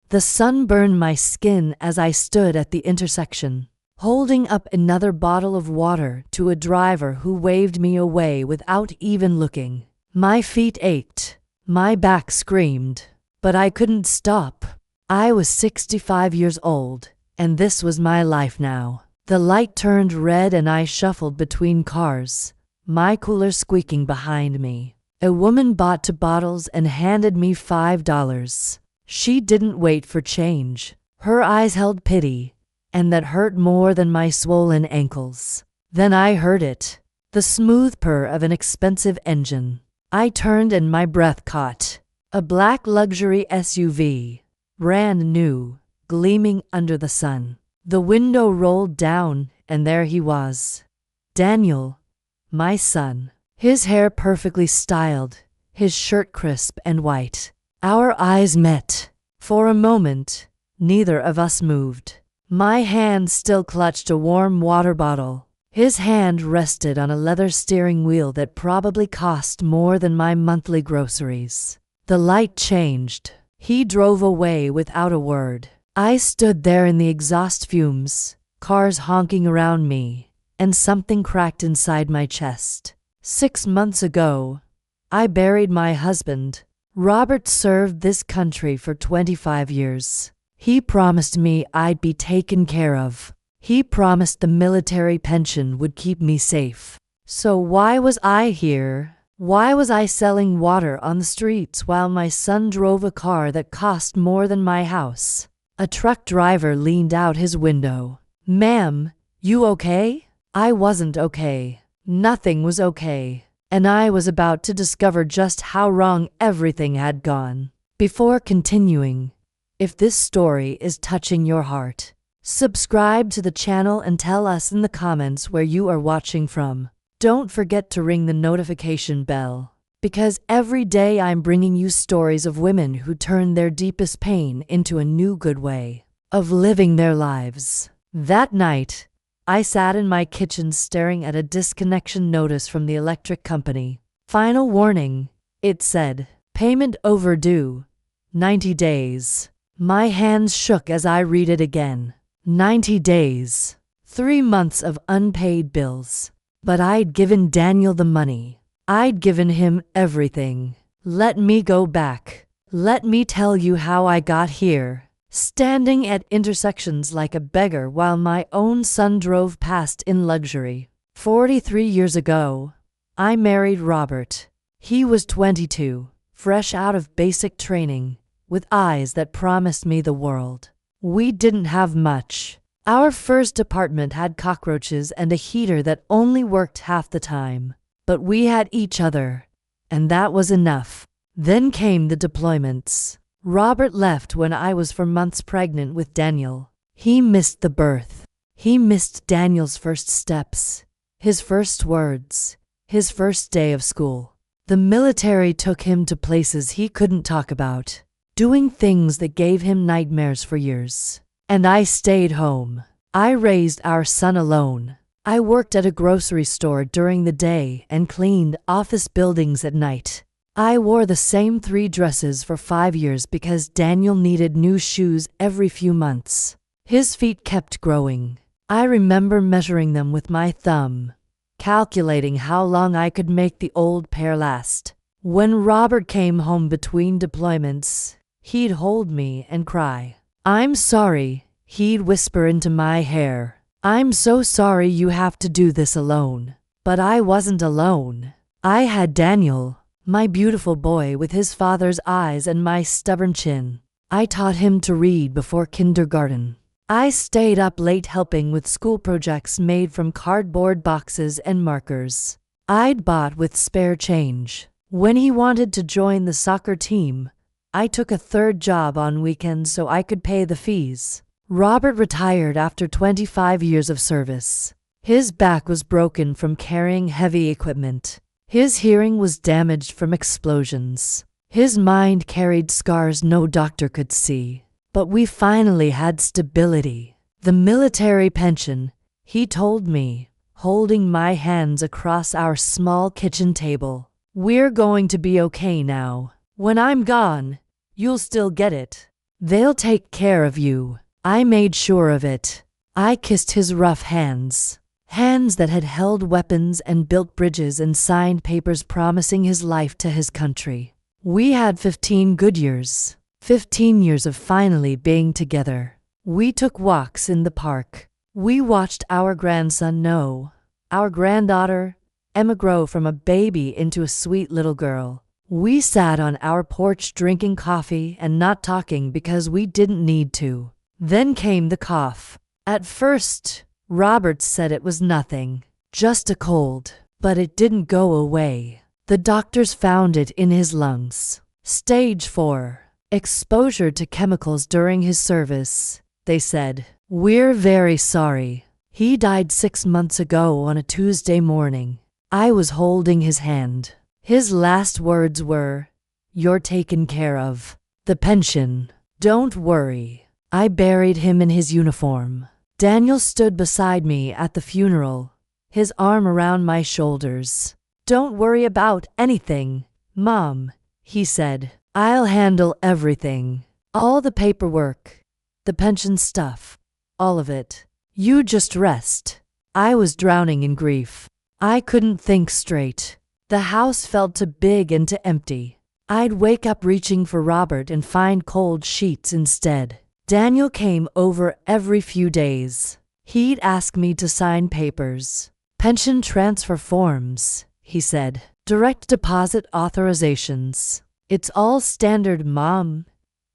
The sun burned my skin as I stood at the intersection, holding up another bottle of water to a driver who waved me away without even looking. My feet ached, my back screamed, but I couldn't stop. I was 65 years old, and this was my life now. The light turned red and I shuffled between cars, my cooler squeaking behind me. A woman bought 2 bottles and handed me $5. She didn't wait for change. Her eyes held pity, and that hurt more than my swollen ankles. Then I heard it, the smooth purr of an expensive engine. I turned and my breath caught. A black luxury SUV, brand new, gleaming under the sun. The window rolled down, and there he was. Daniel, my son. His hair perfectly styled, his shirt crisp and white. Our eyes met. For a moment, neither of us moved. My hand still clutched a warm water bottle. His hand rested on a leather steering wheel that probably cost more than my monthly groceries. The light changed. He drove away without a word. I stood there in the exhaust fumes, cars honking around me, and something cracked inside my chest. 6 months ago, I buried my husband. Robert served this country for 25 years. He promised me I'd be taken care of. He promised the military pension would keep me safe. So why was I here? Why was I selling water on the streets while my son drove a car that cost more than my house? A truck driver leaned out his window. "Ma'am, you okay?" I wasn't okay. Nothing was okay. And I was about to discover just how wrong everything had gone. Before continuing, if this story is touching your heart, subscribe to the channel and tell us in the comments where you are watching from. Don't forget to ring the notification bell, because every day I'm bringing you stories of women who turn their deepest pain into a new good way of living their lives. That night, I sat in my kitchen staring at a disconnection notice from the electric company. Final warning, it said. Payment overdue. 90 days. My hands shook as I read it again. 90 days. 3 months of unpaid bills. But I'd given Daniel the money. I'd given him everything. Let me go back. Let me tell you how I got here. Standing at intersections like a beggar while my own son drove past in luxury. 43 years ago, I married Robert. He was 22, fresh out of basic training, with eyes that promised me the world. We didn't have much. Our first apartment had cockroaches and a heater that only worked half the time. But we had each other, and that was enough. Then came the deployments. Robert left when I was 4 months pregnant with Daniel. He missed the birth. He missed Daniel's first steps, his first words, his first day of school. The military took him to places he couldn't talk about, doing things that gave him nightmares for years. And I stayed home. I raised our son alone. I worked at a grocery store during the day and cleaned office buildings at night. I wore the same 3 dresses for 5 years because Daniel needed new shoes every few months. His feet kept growing. I remember measuring them with my thumb, calculating how long I could make the old pair last. When Robert came home between deployments, he'd hold me and cry. "I'm sorry," he'd whisper into my hair. "I'm so sorry you have to do this alone." But I wasn't alone. I had Daniel, my beautiful boy with his father's eyes and my stubborn chin. I taught him to read before kindergarten. I stayed up late helping with school projects made from cardboard boxes and markers I'd bought with spare change. When he wanted to join the soccer team, I took a 3rd job on weekends so I could pay the fees. Robert retired after 25 years of service. His back was broken from carrying heavy equipment. His hearing was damaged from explosions. His mind carried scars no doctor could see. But we finally had stability. The military pension, he told me, holding my hands across our small kitchen table. "We're going to be okay now. When I'm gone, you'll still get it." They'll take care of you. I made sure of it. I kissed his rough hands. Hands that had held weapons and built bridges and signed papers promising his life to his country. We had 15 good years. 15 years of finally being together. We took walks in the park. We watched our grandson Noah, our granddaughter, Emma grow from a baby into a sweet little girl. We sat on our porch drinking coffee and not talking because we didn't need to. Then came the cough. At first, Robert said it was nothing, just a cold, but it didn't go away. The doctors found it in his lungs. Stage 4. Exposure to chemicals during his service, they said. We're very sorry. He died 6 months ago on a Tuesday morning. I was holding his hand. His last words were, "You're taken care of. The pension. Don't worry." I buried him in his uniform. Daniel stood beside me at the funeral, his arm around my shoulders. "Don't worry about anything, Mom," he said. "I'll handle everything. All the paperwork, the pension stuff, all of it. You just rest." I was drowning in grief. I couldn't think straight. The house felt too big and too empty. I'd wake up reaching for Robert and find cold sheets instead. Daniel came over every few days. He'd ask me to sign papers. "Pension transfer forms," he said. "Direct deposit authorizations. It's all standard, Mom.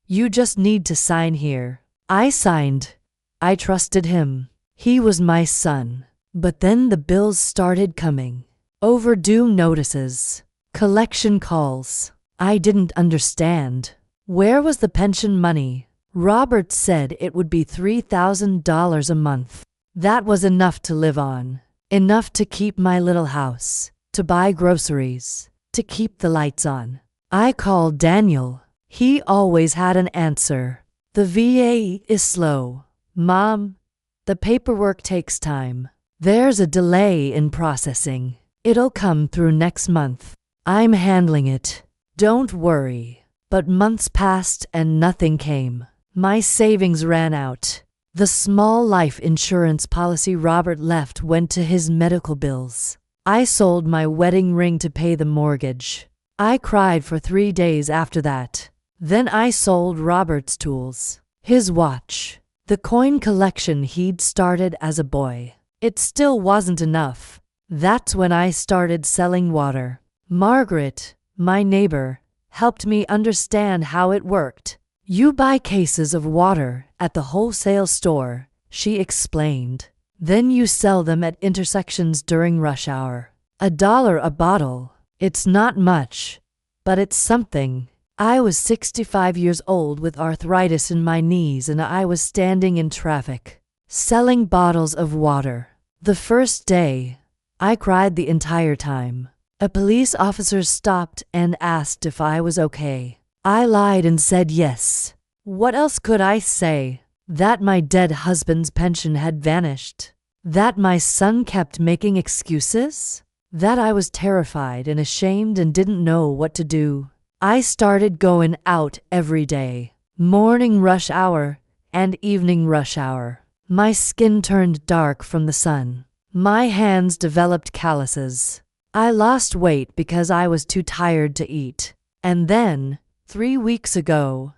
You just need to sign here." I signed. I trusted him. He was my son. But then the bills started coming. Overdue notices. Collection calls. I didn't understand. Where was the pension money? Robert said it would be $3,000 a month. That was enough to live on. Enough to keep my little house, to buy groceries, to keep the lights on. I called Daniel. He always had an answer. "The VA is slow, Mom. The paperwork takes time. There's a delay in processing. It'll come through next month. I'm handling it. Don't worry." But months passed and nothing came. My savings ran out. The small life insurance policy Robert left went to his medical bills. I sold my wedding ring to pay the mortgage. I cried for 3 days after that. Then I sold Robert's tools, his watch, the coin collection he'd started as a boy. It still wasn't enough. That's when I started selling water. Margaret, my neighbor, helped me understand how it worked. "You buy cases of water at the wholesale store," she explained. "Then you sell them at intersections during rush hour. $1 a bottle. It's not much, but it's something." I was 65 years old with arthritis in my knees and I was standing in traffic, selling bottles of water. The first day, I cried the entire time. A police officer stopped and asked if I was okay. I lied and said yes. What else could I say? That my dead husband's pension had vanished? That my son kept making excuses? That I was terrified and ashamed and didn't know what to do? I started going out every day. Morning rush hour and evening rush hour. My skin turned dark from the sun. My hands developed calluses. I lost weight because I was too tired to eat. And then, 3 weeks ago,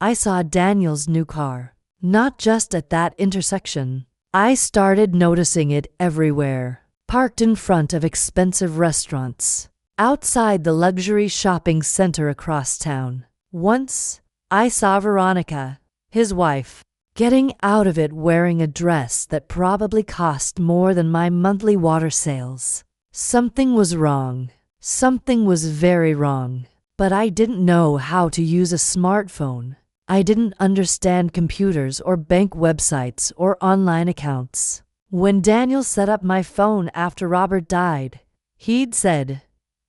I saw Daniel's new car. Not just at that intersection. I started noticing it everywhere. Parked in front of expensive restaurants. Outside the luxury shopping center across town. Once, I saw Veronica, his wife, getting out of it wearing a dress that probably cost more than my monthly water sales. Something was wrong. Something was very wrong. But I didn't know how to use a smartphone. I didn't understand computers or bank websites or online accounts. When Daniel set up my phone after Robert died, he'd said,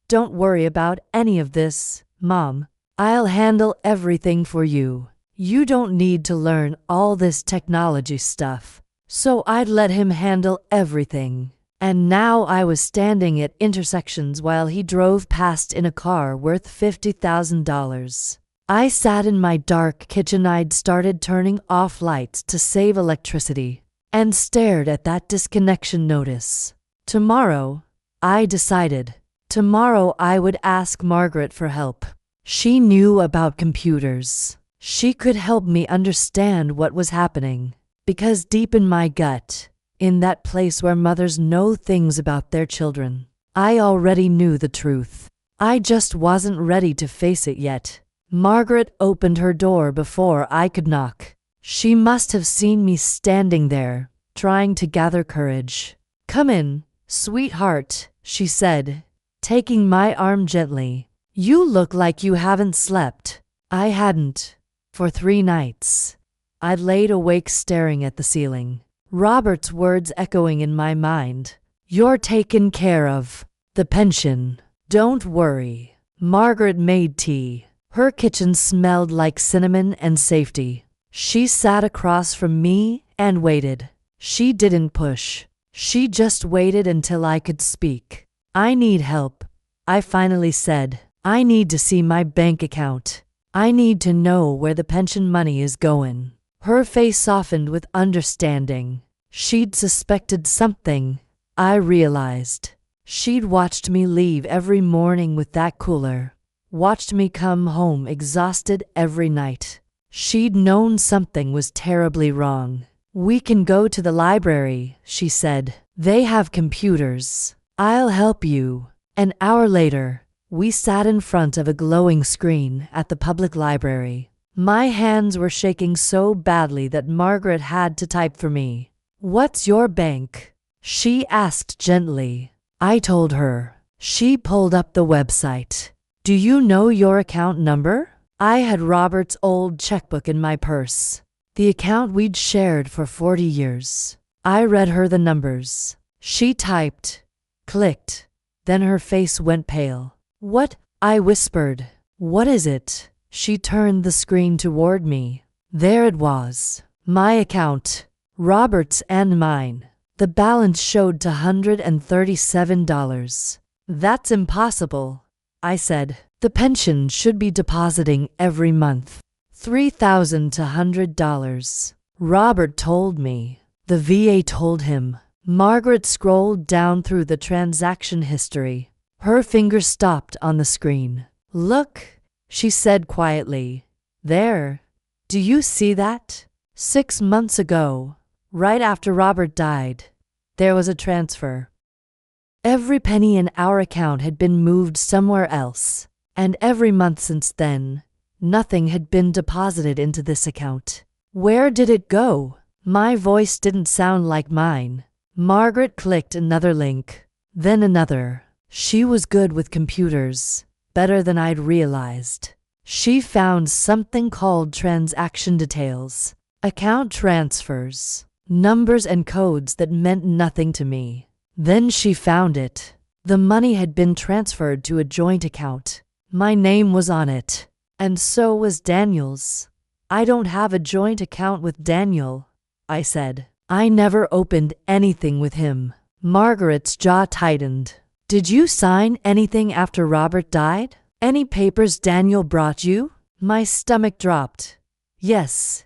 "Don't worry about any of this, Mom. I'll handle everything for you. You don't need to learn all this technology stuff." So I'd let him handle everything. And now I was standing at intersections while he drove past in a car worth $50,000. I sat in my dark kitchen. I'd started turning off lights to save electricity and stared at that disconnection notice. Tomorrow, I decided, tomorrow I would ask Margaret for help. She knew about computers. She could help me understand what was happening. Because deep in my gut, in that place where mothers know things about their children, I already knew the truth. I just wasn't ready to face it yet. Margaret opened her door before I could knock. She must have seen me standing there, trying to gather courage. "Come in, sweetheart," she said, taking my arm gently. "You look like you haven't slept." I hadn't. For 3 nights. I'd laid awake staring at the ceiling. Robert's words echoing in my mind. "You're taken care of. The pension. Don't worry." Margaret made tea. Her kitchen smelled like cinnamon and safety. She sat across from me and waited. She didn't push. She just waited until I could speak. "I need help," I finally said. "I need to see my bank account. I need to know where the pension money is going." Her face softened with understanding. She'd suspected something, I realized. She'd watched me leave every morning with that cooler, watched me come home exhausted every night. She'd known something was terribly wrong. "We can go to the library," she said. "They have computers. I'll help you." An hour later, we sat in front of a glowing screen at the public library. My hands were shaking so badly that Margaret had to type for me. "What's your bank?" she asked gently. I told her. She pulled up the website. "Do you know your account number?" I had Robert's old checkbook in my purse. The account we'd shared for 40 years. I read her the numbers. She typed, clicked, then her face went pale. "What?" I whispered. "What is it?" She turned the screen toward me. There it was. My account. Robert's and mine. The balance showed to $137. "That's impossible," I said. "The pension should be depositing every month. $3,200. Robert told me. The VA told him. Margaret scrolled down through the transaction history. Her finger stopped on the screen. "Look," she said quietly. "There. Do you see that? 6 months ago, right after Robert died, there was a transfer. Every penny in our account had been moved somewhere else, and every month since then, nothing had been deposited into this account. Where did it go?" My voice didn't sound like mine. Margaret clicked another link, then another. She was good with computers. Better than I'd realized. She found something called transaction details, account transfers, numbers and codes that meant nothing to me. Then she found it. The money had been transferred to a joint account. My name was on it, and so was Daniel's. "I don't have a joint account with Daniel," I said. "I never opened anything with him." Margaret's jaw tightened. "Did you sign anything after Robert died? Any papers Daniel brought you?" My stomach dropped. Yes,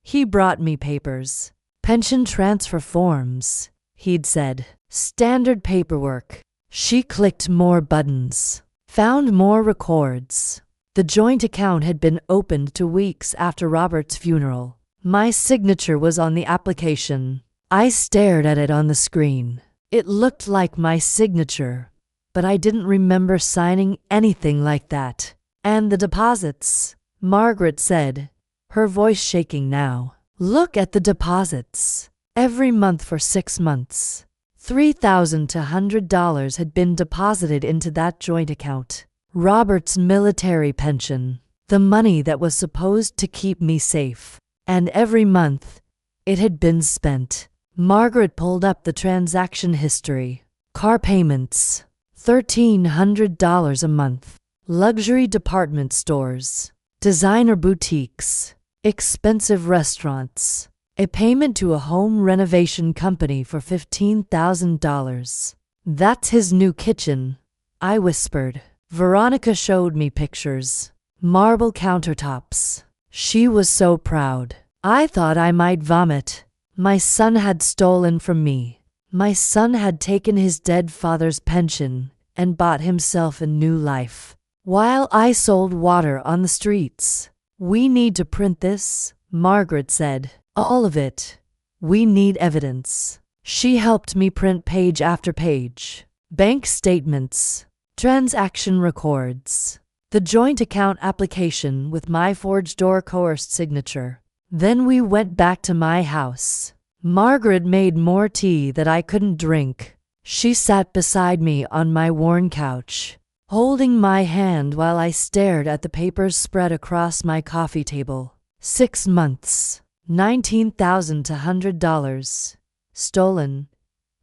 he brought me papers. "Pension transfer forms," he'd said. "Standard paperwork." She clicked more buttons. Found more records. The joint account had been opened 2 weeks after Robert's funeral. My signature was on the application. I stared at it on the screen. It looked like my signature, but I didn't remember signing anything like that. "And the deposits," Margaret said, her voice shaking now. "Look at the deposits. Every month for 6 months. $3,200 had been deposited into that joint account. Robert's military pension, the money that was supposed to keep me safe. And every month, it had been spent." Margaret pulled up the transaction history. Car payments, $1,300 a month. Luxury department stores, designer boutiques, expensive restaurants. A payment to a home renovation company for $15,000. "That's his new kitchen," I whispered. Veronica showed me pictures. marble countertops. She was so proud. I thought I might vomit. My son had stolen from me. My son had taken his dead father's pension and bought himself a new life, while I sold water on the streets. We need to print this, Margaret said. All of it. We need evidence. She helped me print page after page. Bank statements, transaction records, the joint account application with my forged or coerced signature. Then we went back to my house. Margaret made more tea that I couldn't drink. She sat beside me on my worn couch, holding my hand while I stared at the papers spread across my coffee table. 6 months, $19,000 to $100. Stolen.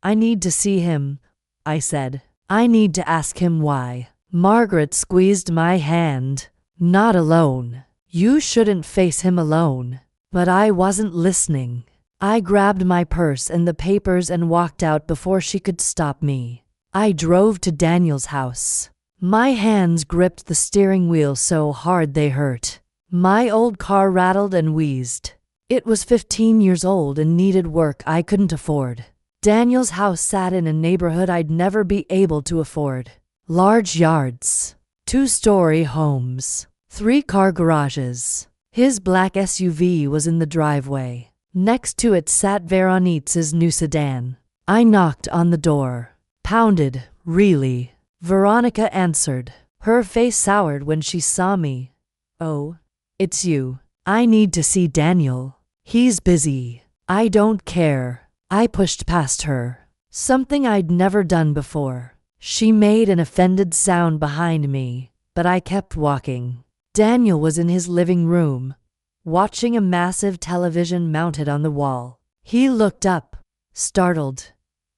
I need to see him, I said. I need to ask him why. Margaret squeezed my hand. Not alone. You shouldn't face him alone. But I wasn't listening. I grabbed my purse and the papers and walked out before she could stop me. I drove to Daniel's house. My hands gripped the steering wheel so hard they hurt. My old car rattled and wheezed. It was 15 years old and needed work I couldn't afford. Daniel's house sat in a neighborhood I'd never be able to afford. Large yards, 2-story homes, 3-car garages. His black SUV was in the driveway. Next to it sat Veronique's new sedan. I knocked on the door. Pounded, really. Veronica answered. Her face soured when she saw me. Oh, it's you. I need to see Daniel. He's busy. I don't care. I pushed past her. Something I'd never done before. She made an offended sound behind me, but I kept walking. Daniel was in his living room, watching a massive television mounted on the wall. He looked up, startled.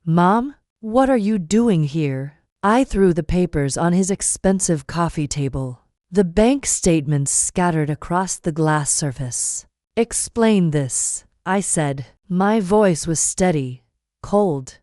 Mom, what are you doing here? I threw the papers on his expensive coffee table. The bank statements scattered across the glass surface. Explain this, I said. My voice was steady, cold.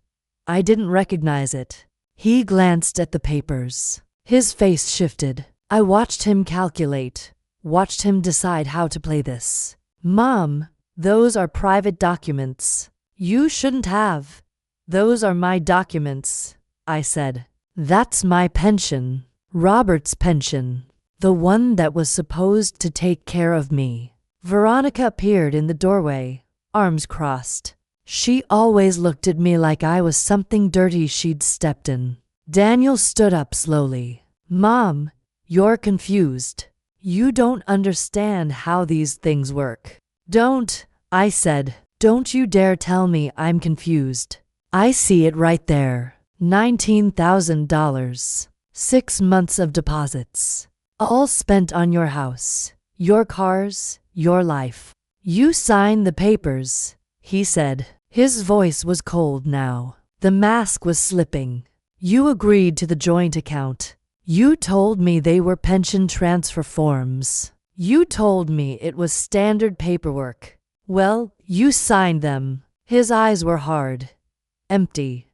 I didn't recognize it. He glanced at the papers. His face shifted. I watched him calculate, watched him decide how to play this. Mom, those are private documents. You shouldn't have. Those are my documents, I said. That's my pension. Robert's pension. The one that was supposed to take care of me. Veronica appeared in the doorway, arms crossed. She always looked at me like I was something dirty she'd stepped in. Daniel stood up slowly. Mom, you're confused. You don't understand how these things work. Don't, I said. Don't you dare tell me I'm confused. I see it right there. $19,000. 6 months of deposits. All spent on your house, your cars, your life. You signed the papers, he said. His voice was cold now. The mask was slipping. You agreed to the joint account. You told me they were pension transfer forms. You told me it was standard paperwork. Well, you signed them. His eyes were hard. Empty.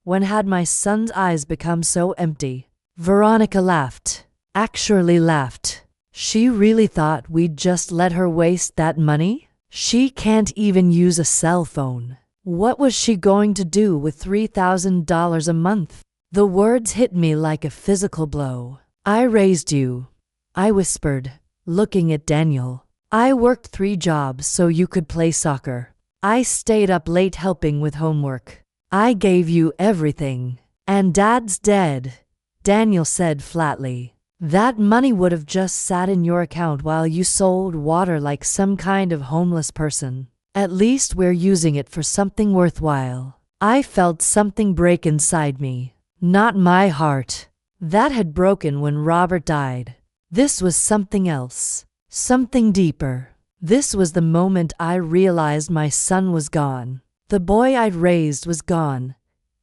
When had my son's eyes become so empty? Veronica laughed. Actually laughed. She really thought we'd just let her waste that money? She can't even use a cell phone. What was she going to do with $3,000 a month? The words hit me like a physical blow. I raised you, I whispered, looking at Daniel. I worked 3 jobs so you could play soccer. I stayed up late helping with homework. I gave you everything. And Dad's dead, Daniel said flatly. That money would have just sat in your account while you sold water like some kind of homeless person. At least we're using it for something worthwhile. I felt something break inside me. Not my heart. That had broken when Robert died. This was something else. Something deeper. This was the moment I realized my son was gone. The boy I'd raised was gone,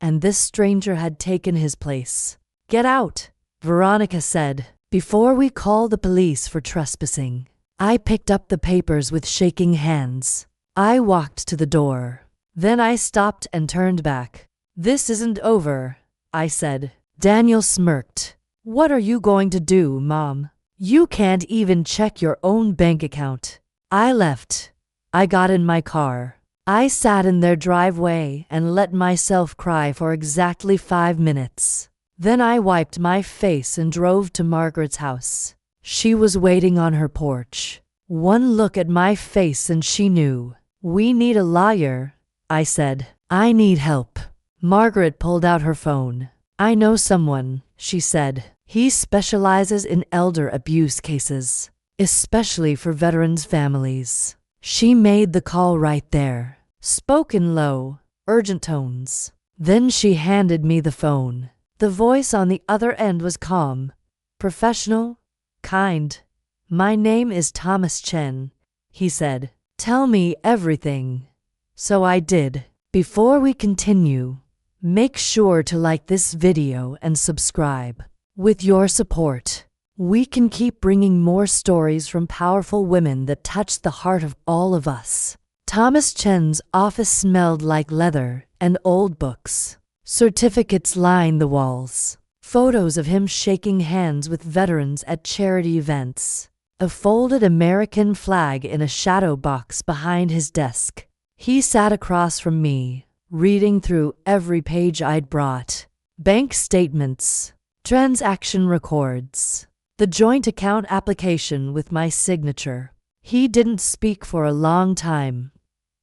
and this stranger had taken his place. Get out, Veronica said, before we call the police for trespassing. I picked up the papers with shaking hands. I walked to the door. Then I stopped and turned back. This isn't over, I said. Daniel smirked. What are you going to do, Mom? You can't even check your own bank account. I left. I got in my car. I sat in their driveway and let myself cry for exactly 5 minutes. Then I wiped my face and drove to Margaret's house. She was waiting on her porch. One look at my face and she knew. We need a lawyer, I said. I need help. Margaret pulled out her phone. I know someone, she said. He specializes in elder abuse cases, especially for veterans' families. She made the call right there, spoke in low, urgent tones. Then she handed me the phone. The voice on the other end was calm, professional, kind. My name is Thomas Chen, he said. Tell me everything. So I did. Before we continue, make sure to like this video and subscribe. With your support, we can keep bringing more stories from powerful women that touch the heart of all of us. Thomas Chen's office smelled like leather and old books. Certificates lined the walls. Photos of him shaking hands with veterans at charity events. A folded American flag in a shadow box behind his desk. He sat across from me, reading through every page I'd brought. Bank statements, transaction records, the joint account application with my signature. He didn't speak for a long time.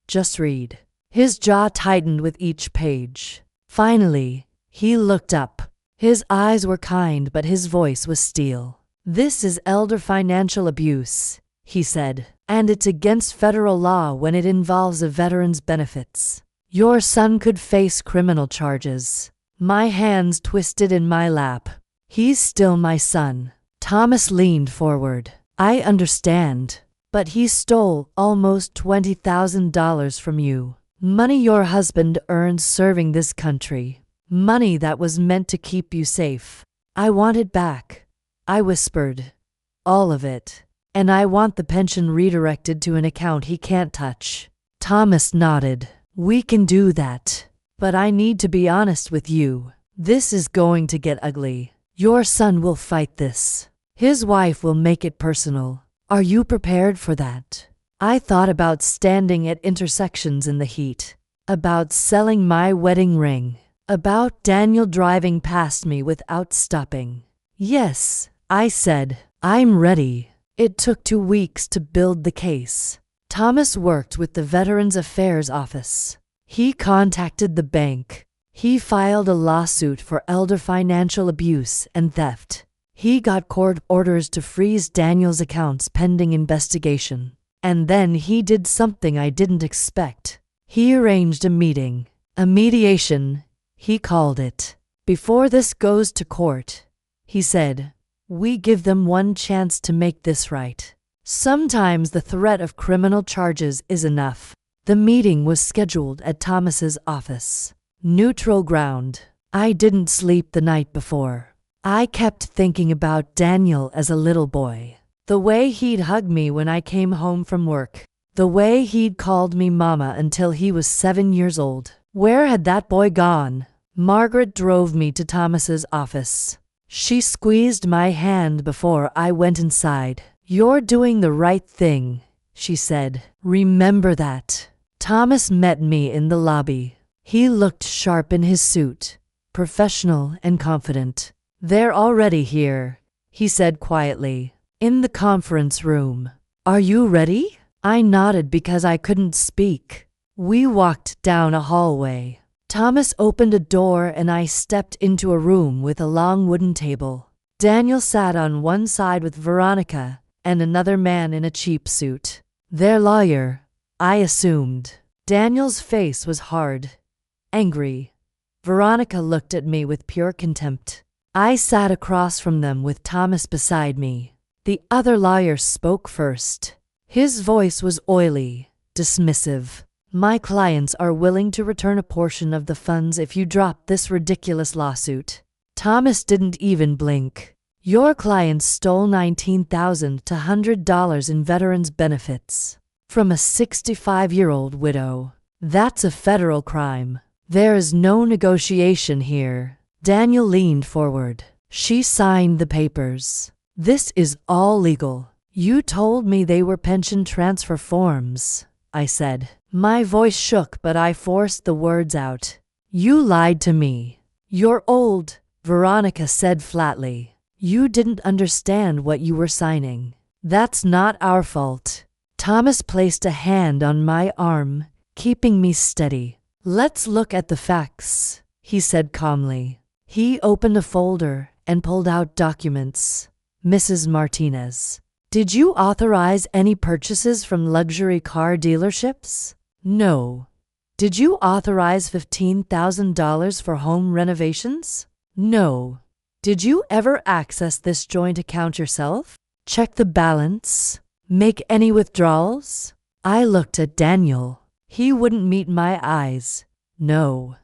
Just read. His jaw tightened with each page. Finally, he looked up. His eyes were kind, but his voice was steel. This is elder financial abuse, he said, and it's against federal law when it involves a veteran's benefits. Your son could face criminal charges. My hands twisted in my lap. He's still my son. Thomas leaned forward. I understand, but he stole almost $20,000 from you. Money your husband earned serving this country. Money that was meant to keep you safe. I want it back, I whispered. All of it. And I want the pension redirected to an account he can't touch. Thomas nodded. We can do that. But I need to be honest with you. This is going to get ugly. Your son will fight this. His wife will make it personal. Are you prepared for that? I thought about standing at intersections in the heat. About selling my wedding ring. About Daniel driving past me without stopping. Yes, I said. I'm ready. It took 2 weeks to build the case. Thomas worked with the Veterans Affairs Office. He contacted the bank. He filed a lawsuit for elder financial abuse and theft. He got court orders to freeze Daniel's accounts pending investigation. And then he did something I didn't expect. He arranged a meeting. A mediation, he called it. Before this goes to court, he said, we give them one chance to make this right. Sometimes the threat of criminal charges is enough. The meeting was scheduled at Thomas's office. Neutral ground. I didn't sleep the night before. I kept thinking about Daniel as a little boy. The way he'd hug me when I came home from work. The way he'd called me mama until he was 7 years old. Where had that boy gone? Margaret drove me to Thomas's office. She squeezed my hand before I went inside. You're doing the right thing, she said. Remember that. Thomas met me in the lobby. He looked sharp in his suit, professional and confident. They're already here, he said quietly. In the conference room. Are you ready? I nodded because I couldn't speak. We walked down a hallway. Thomas opened a door and I stepped into a room with a long wooden table. Daniel sat on one side with Veronica and another man in a cheap suit. Their lawyer, I assumed. Daniel's face was hard, angry. Veronica looked at me with pure contempt. I sat across from them with Thomas beside me. The other lawyer spoke first. His voice was oily, dismissive. My clients are willing to return a portion of the funds if you drop this ridiculous lawsuit. Thomas didn't even blink. Your clients stole $19,000 to $100 in veterans' benefits from a 65-year-old widow. That's a federal crime. There is no negotiation here. Daniel leaned forward. She signed the papers. This is all legal. You told me they were pension transfer forms, I said. My voice shook, but I forced the words out. You lied to me. You're old, Veronica said flatly. You didn't understand what you were signing. That's not our fault. Thomas placed a hand on my arm, keeping me steady. Let's look at the facts, he said calmly. He opened a folder and pulled out documents. Mrs. Martinez, did you authorize any purchases from luxury car dealerships? No. Did you authorize $15,000 for home renovations? No. Did you ever access this joint account yourself? Check the balance? Make any withdrawals? I looked at Daniel. He wouldn't meet my eyes. No.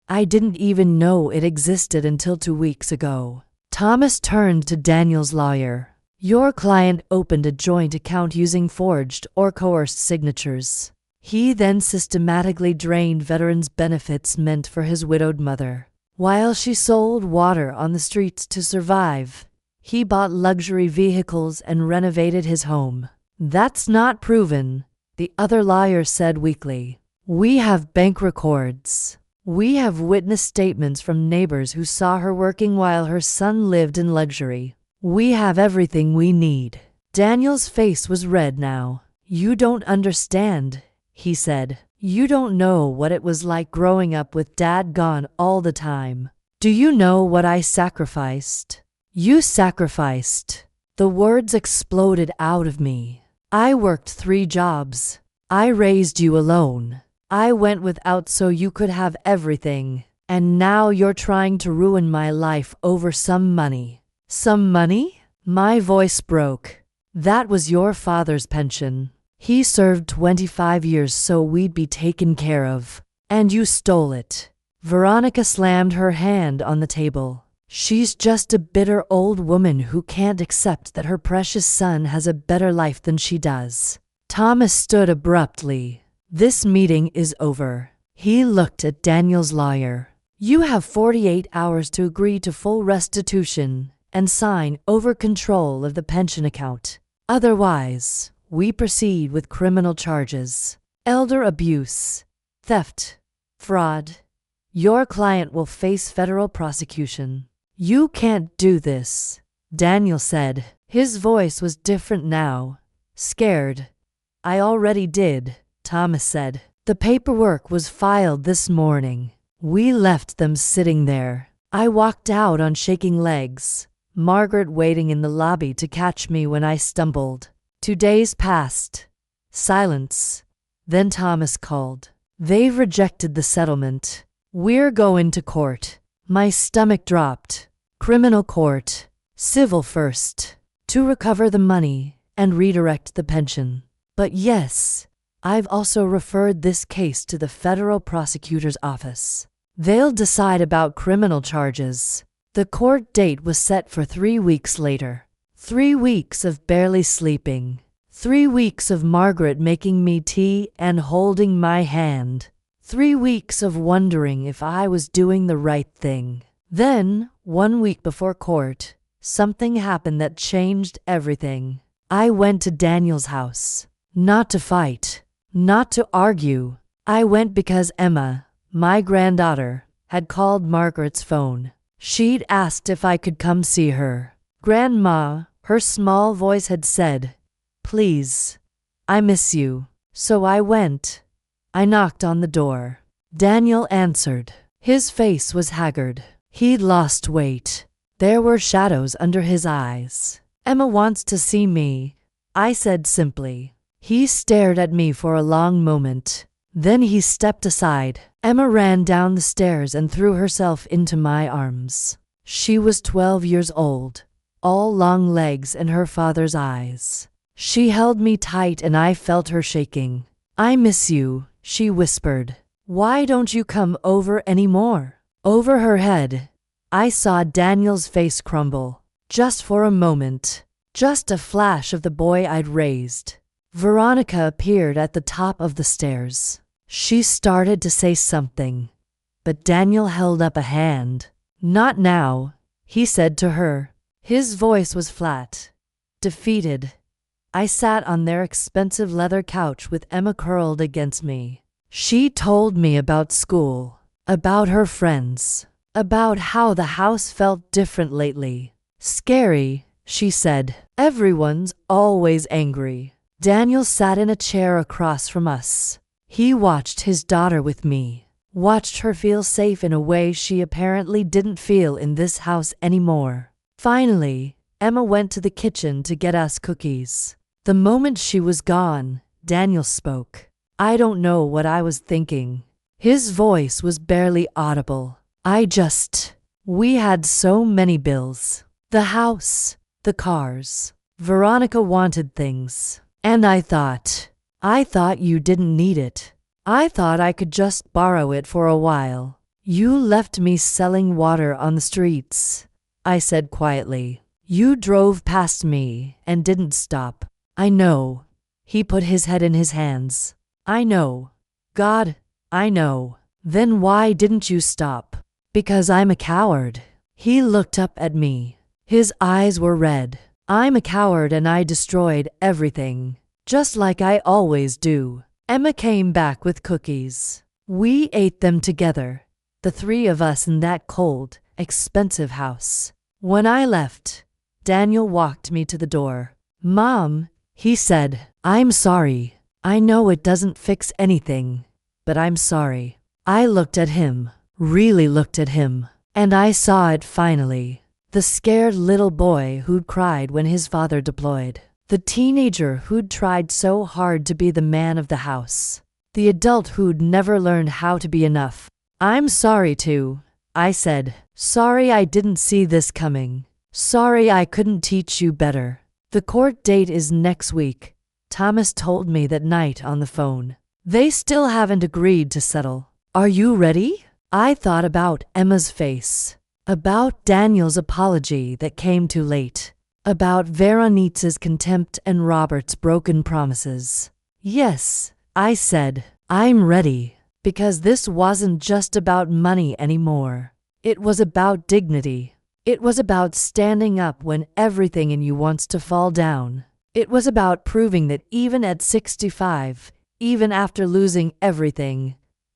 I didn't even know it existed until 2 weeks ago. Thomas turned to Daniel's lawyer. Your client opened a joint account using forged or coerced signatures. He then systematically drained veterans' benefits meant for his widowed mother. While she sold water on the streets to survive, he bought luxury vehicles and renovated his home. That's not proven, the other lawyer said weakly. We have bank records. We have witness statements from neighbors who saw her working while her son lived in luxury. We have everything we need. Daniel's face was red now. You don't understand, he said. You don't know what it was like growing up with Dad gone all the time. Do you know what I sacrificed? You sacrificed. The words exploded out of me. I worked 3 jobs. I raised you alone. I went without so you could have everything. And now you're trying to ruin my life over some money. Some money? My voice broke. That was your father's pension. He served 25 years so we'd be taken care of. And you stole it. Veronica slammed her hand on the table. She's just a bitter old woman who can't accept that her precious son has a better life than she does. Thomas stood abruptly. This meeting is over. He looked at Daniel's lawyer. You have 48 hours to agree to full restitution and sign over control of the pension account. Otherwise, we proceed with criminal charges. Elder abuse, theft, fraud. Your client will face federal prosecution. You can't do this, Daniel said. His voice was different now. Scared. I already did, Thomas said. The paperwork was filed this morning. We left them sitting there. I walked out on shaking legs, Margaret waiting in the lobby to catch me when I stumbled. 2 days passed. Silence. Then Thomas called. They've rejected the settlement. We're going to court. My stomach dropped. Criminal court. Civil first. To recover the money and redirect the pension. But yes, I've also referred this case to the federal prosecutor's office. They'll decide about criminal charges. The court date was set for 3 weeks later. 3 weeks of barely sleeping. 3 weeks of Margaret making me tea and holding my hand. 3 weeks of wondering if I was doing the right thing. Then, 1 week before court, something happened that changed everything. I went to Daniel's house. Not to fight. Not to argue. I went because Emma, my granddaughter, had called Margaret's phone. She'd asked if I could come see her. Grandma, her small voice had said, "Please, I miss you." So I went. I knocked on the door. Daniel answered. His face was haggard. He'd lost weight. There were shadows under his eyes. "Emma wants to see me," I said simply. He stared at me for a long moment. Then he stepped aside. Emma ran down the stairs and threw herself into my arms. She was 12 years old, all long legs and her father's eyes. She held me tight and I felt her shaking. "I miss you," she whispered. "Why don't you come over anymore?" Over her head, I saw Daniel's face crumble. Just for a moment. Just a flash of the boy I'd raised. Veronica appeared at the top of the stairs. She started to say something, but Daniel held up a hand. "Not now," he said to her, His voice was flat, defeated. I sat on their expensive leather couch with Emma curled against me. She told me about school, about her friends, about how the house felt different lately. Scary, she said. Everyone's always angry. Daniel sat in a chair across from us. He watched his daughter with me, watched her feel safe in a way she apparently didn't feel in this house anymore. Finally, Emma went to the kitchen to get us cookies. The moment she was gone, Daniel spoke. I don't know what I was thinking. His voice was barely audible. We had so many bills. The house, the cars. Veronica wanted things. And I thought you didn't need it. I thought I could just borrow it for a while. You left me selling water on the streets, I said quietly. You drove past me and didn't stop. I know. He put his head in his hands. I know. God, I know. Then why didn't you stop? Because I'm a coward. He looked up at me. His eyes were red. I'm a coward and I destroyed everything, just like I always do. Emma came back with cookies. We ate them together, the three of us in that cold, expensive house. When I left, Daniel walked me to the door. Mom, he said, I'm sorry. I know it doesn't fix anything, but I'm sorry. I looked at him, really looked at him, and I saw it finally. The scared little boy who'd cried when his father deployed. The teenager who'd tried so hard to be the man of the house. The adult who'd never learned how to be enough. I'm sorry too, I said. Sorry I didn't see this coming. Sorry I couldn't teach you better. The court date is next week, Thomas told me that night on the phone. They still haven't agreed to settle. Are you ready? I thought about Emma's face. About Daniel's apology that came too late. About Veronica's contempt and Robert's broken promises. Yes, I said, I'm ready, because this wasn't just about money anymore. It was about dignity. It was about standing up when everything in you wants to fall down. It was about proving that even at 65, even after losing everything,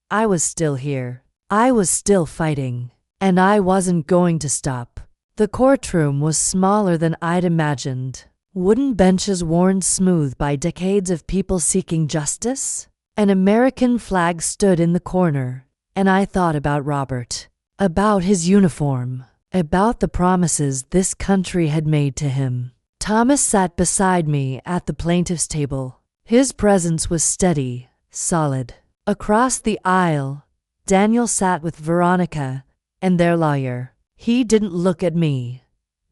I was still here. I was still fighting. And I wasn't going to stop. The courtroom was smaller than I'd imagined. Wooden benches worn smooth by decades of people seeking justice. An American flag stood in the corner, and I thought about Robert, about his uniform, about the promises this country had made to him. Thomas sat beside me at the plaintiff's table. His presence was steady, solid. Across the aisle, Daniel sat with Veronica and their lawyer. He didn't look at me.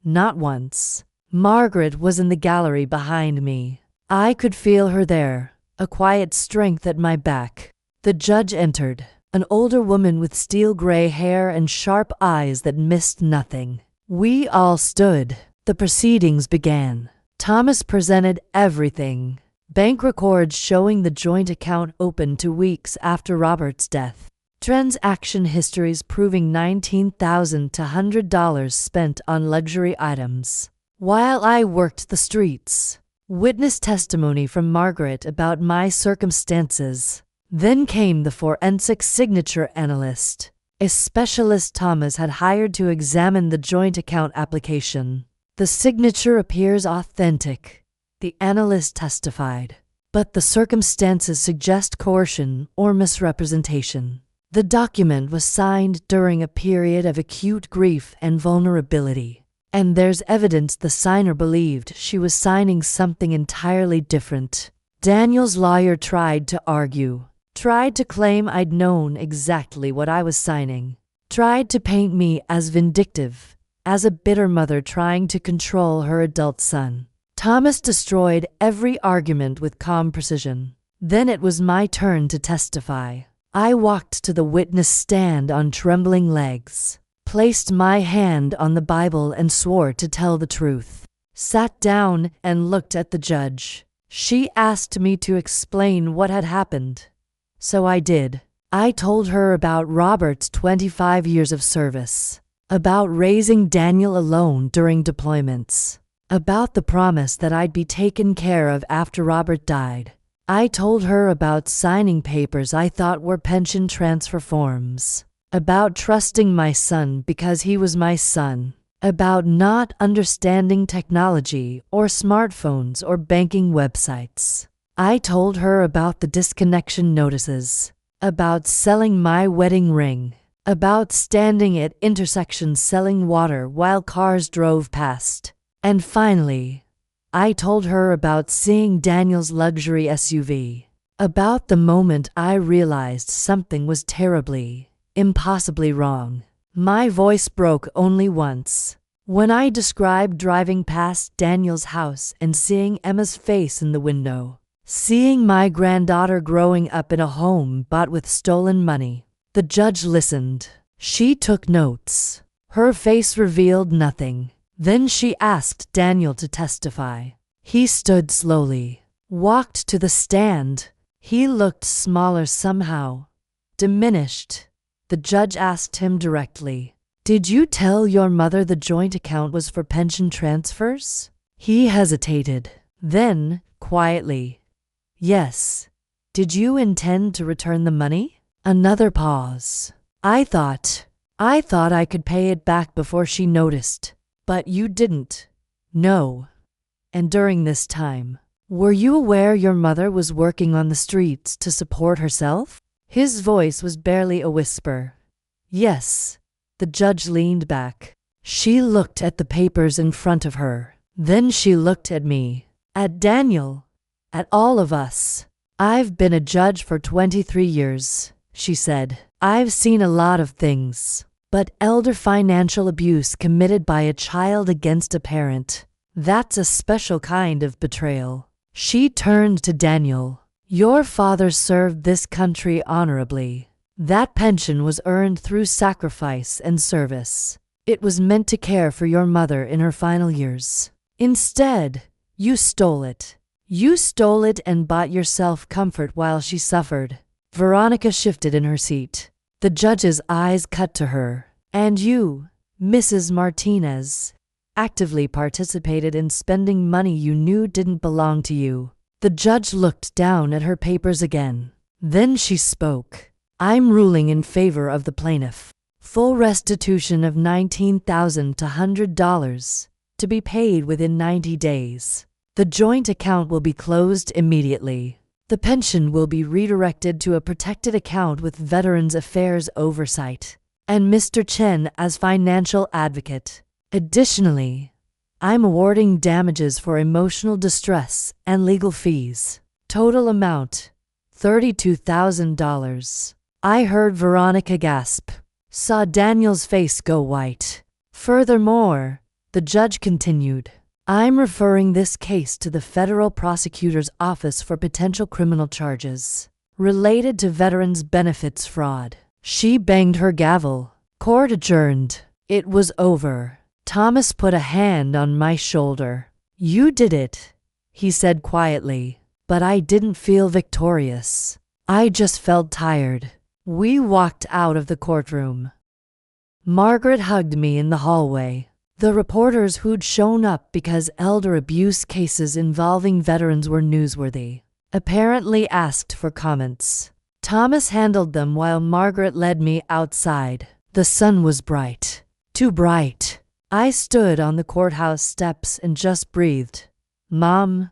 Not once. Margaret was in the gallery behind me. I could feel her there, a quiet strength at my back. The judge entered, an older woman with steel gray hair and sharp eyes that missed nothing. We all stood. The proceedings began. Thomas presented everything. Bank records showing the joint account opened 2 weeks after Robert's death. Transaction histories proving $19,000 to $100 spent on luxury items. While I worked the streets. Witness testimony from Margaret about my circumstances. Then came the forensic signature analyst, a specialist Thomas had hired to examine the joint account application. The signature appears authentic, the analyst testified, but the circumstances suggest coercion or misrepresentation. The document was signed during a period of acute grief and vulnerability, and there's evidence the signer believed she was signing something entirely different. Daniel's lawyer tried to argue, tried to claim I'd known exactly what I was signing, tried to paint me as vindictive, as a bitter mother trying to control her adult son. Thomas destroyed every argument with calm precision. Then it was my turn to testify. I walked to the witness stand on trembling legs, placed my hand on the Bible and swore to tell the truth. Sat down and looked at the judge. She asked me to explain what had happened. So I did. I told her about Robert's 25 years of service, about raising Daniel alone during deployments, about the promise that I'd be taken care of after Robert died. I told her about signing papers I thought were pension transfer forms, about trusting my son because he was my son, about not understanding technology or smartphones or banking websites. I told her about the disconnection notices, about selling my wedding ring, about standing at intersections selling water while cars drove past. And finally, I told her about seeing Daniel's luxury SUV, about the moment I realized something was terribly, impossibly wrong. My voice broke only once, when I described driving past Daniel's house and seeing Emma's face in the window, seeing my granddaughter growing up in a home bought with stolen money. The judge listened. She took notes. Her face revealed nothing. Then she asked Daniel to testify. He stood slowly, walked to the stand. He looked smaller somehow, diminished. The judge asked him directly, "Did you tell your mother the joint account was for pension transfers?" He hesitated. Then, quietly, "Yes. Did you intend to return the money?" Another pause. I thought I could pay it back before she noticed. But you didn't. No. And during this time, were you aware your mother was working on the streets to support herself? His voice was barely a whisper. Yes. The judge leaned back. She looked at the papers in front of her. Then she looked at me, at Daniel, at all of us. "I've been a judge for 23 years, she said. "I've seen a lot of things. But elder financial abuse committed by a child against a parent, that's a special kind of betrayal." She turned to Daniel. "Your father served this country honorably. That pension was earned through sacrifice and service. It was meant to care for your mother in her final years. Instead, you stole it. You stole it and bought yourself comfort while she suffered." Veronica shifted in her seat. The judge's eyes cut to her. "And you, Mrs. Martinez, actively participated in spending money you knew didn't belong to you." The judge looked down at her papers again. Then she spoke. "I'm ruling in favor of the plaintiff. Full restitution of $19,100 to be paid within 90 days. The joint account will be closed immediately. The pension will be redirected to a protected account with Veterans Affairs oversight, and Mr. Chen as financial advocate. Additionally, I'm awarding damages for emotional distress and legal fees. Total amount, $32,000. I heard Veronica gasp, saw Daniel's face go white. Furthermore, the judge continued, "I'm referring this case to the federal prosecutor's office for potential criminal charges related to veterans' benefits fraud." She banged her gavel. Court adjourned. It was over. Thomas put a hand on my shoulder. "You did it," he said quietly, "but I didn't feel victorious. I just felt tired." We walked out of the courtroom. Margaret hugged me in the hallway. The reporters who'd shown up because elder abuse cases involving veterans were newsworthy apparently asked for comments. Thomas handled them while Margaret led me outside. The sun was bright. Too bright. I stood on the courthouse steps and just breathed. "Mom."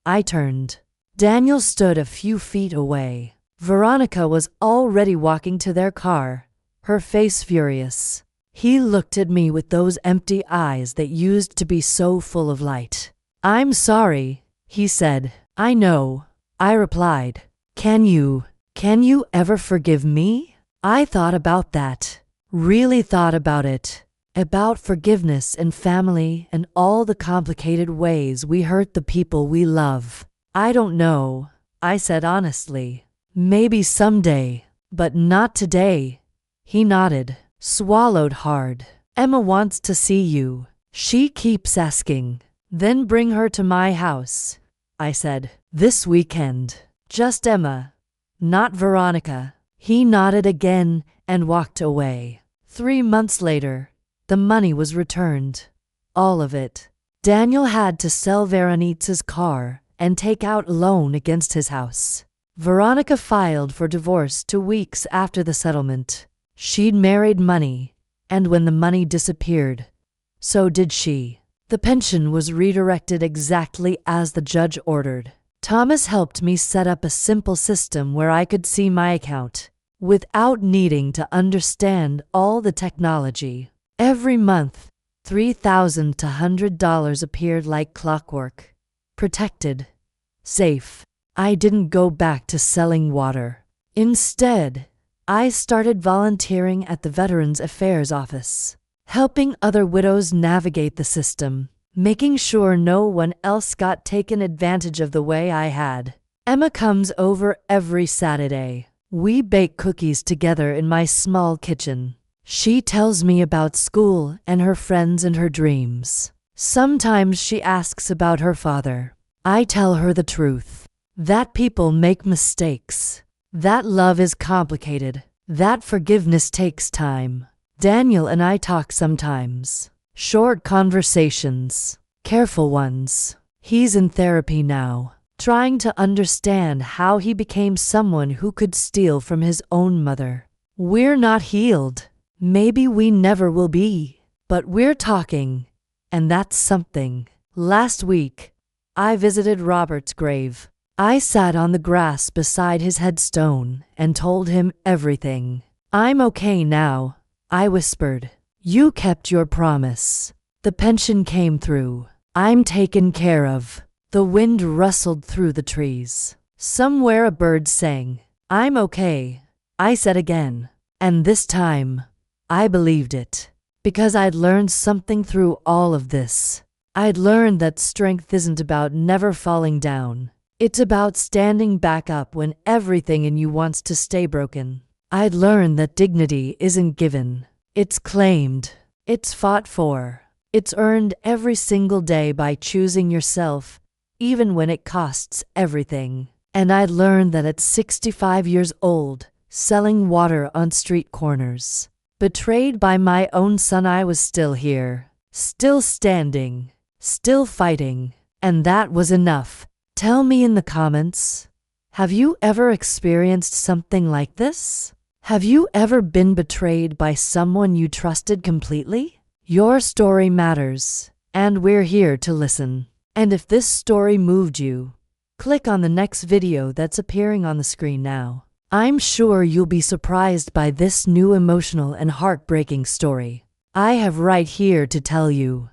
I turned. Daniel stood a few feet away. Veronica was already walking to their car, her face furious. He looked at me with those empty eyes that used to be so full of light. "I'm sorry," he said. "I know," I replied. Can you ever forgive me?" I thought about that. Really thought about it. About forgiveness and family and all the complicated ways we hurt the people we love. "I don't know," I said honestly. "Maybe someday, but not today." He nodded. Swallowed hard. "Emma wants to see you. She keeps asking." "Then bring her to my house," I said. "This weekend. Just Emma, not Veronica." He nodded again and walked away. 3 months later, The money was returned. All of it. Daniel had to sell Veronika's car and take out a loan against his house. Veronika filed for divorce 2 weeks after the settlement. She'd married money, and when the money disappeared, so did she. The pension was redirected exactly as the judge ordered. Thomas helped me set up a simple system where I could see my account without needing to understand all the technology. Every month, $3,000 to $100 appeared like clockwork. Protected. Safe. I didn't go back to selling water. Instead, I started volunteering at the Veterans Affairs Office, helping other widows navigate the system, making sure no one else got taken advantage of the way I had. Emma comes over every Saturday. We bake cookies together in my small kitchen. She tells me about school and her friends and her dreams. Sometimes she asks about her father. I tell her the truth. That people make mistakes. That love is complicated. That forgiveness takes time. Daniel and I talk sometimes. Short conversations. Careful ones. He's in therapy now, trying to understand how he became someone who could steal from his own mother. We're not healed. Maybe we never will be. But we're talking, and that's something. Last week, I visited Robert's grave. I sat on the grass beside his headstone and told him everything. I'm okay now, I whispered. You kept your promise. The pension came through. I'm taken care of. The wind rustled through the trees. Somewhere a bird sang. I'm okay, I said again. And this time, I believed it. Because I'd learned something through all of this. I'd learned that strength isn't about never falling down. It's about standing back up when everything in you wants to stay broken. I'd learned that dignity isn't given. It's claimed. It's fought for. It's earned every single day by choosing yourself, even when it costs everything. And I'd learned that at 65 years old, selling water on street corners, betrayed by my own son, I was still here, still standing, still fighting. And that was enough. Tell me in the comments, have you ever experienced something like this? Have you ever been betrayed by someone you trusted completely? Your story matters, and we're here to listen. And if this story moved you, click on the next video that's appearing on the screen now. I'm sure you'll be surprised by this new emotional and heartbreaking story I have right here to tell you.